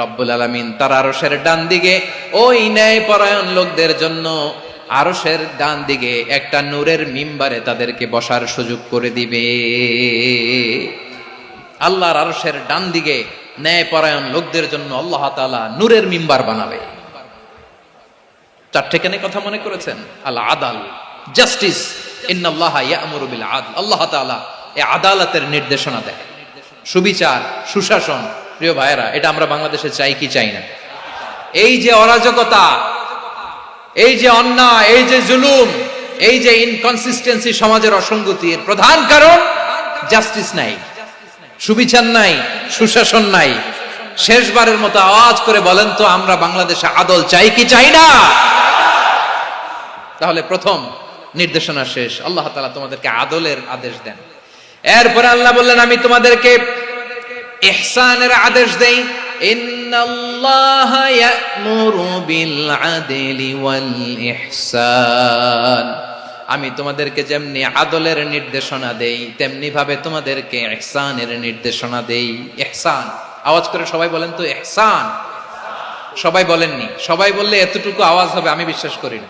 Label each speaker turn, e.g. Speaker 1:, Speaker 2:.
Speaker 1: রব্বুল আলামিন তার আরশের ডান দিকে ওই ন্যায়পরায়ণ লোকদের জন্য আরশের ডান দিকে একটা নূরের মিম্বারে তাদেরকে বসার সুযোগ করে দিবে। আল্লাহর আরশের ডান দিকে ন্যায়পরায়ণ লোকদের জন্য আল্লাহ তাআলা নূরের মিম্বার বানাবে। চারটে কেন কথা মনে করেছেন? আল আদাল, জাস্টিস, ইন্নাল্লাহা ইয়া'মুরু বিল আদল। আল্লাহ তাআলা এই আদালতের নির্দেশনা দেয়, সুবিচার, সুশাসন। প্রিয় ভাইয়েরা, এটা আমরা বাংলাদেশে চাই কি চাই না? এই যে অরাজকতা, এই যে অন্যায়, এই যে জুলুম, এই যে ইনকনসিস্টেন্সি, সমাজের অসঙ্গতির প্রধান কারণ জাস্টিস নাই, সুবিচার নাই, সুশাসন নাই। শেষবারের মতো আওয়াজ করে বলেন তো, আমরা বাংলাদেশে আদল চাই কি চাই না? তাহলে প্রথম নির্দেশনা শেষ, আল্লাহ তাআলা তোমাদেরকে আদলের আদেশ দেন। এরপরে আল্লাহ বললেন, আমি তোমাদেরকে ইহসানের আদেশ দেই। ইন্নাল্লাহা ইয়া'মুরু বিল আদলি ওয়াল ইহসান। আমি তোমাদেরকে যেমনি আদলের নির্দেশনা দেই, তেমনি ভাবে তোমাদেরকে ইহসানের নির্দেশনা দেই। ইহসান, আওয়াজ করে সবাই বলেন তো ইহসান। সবাই বলেননি, সবাই বললে এতটুকু আওয়াজ হবে আমি বিশ্বাস করি না।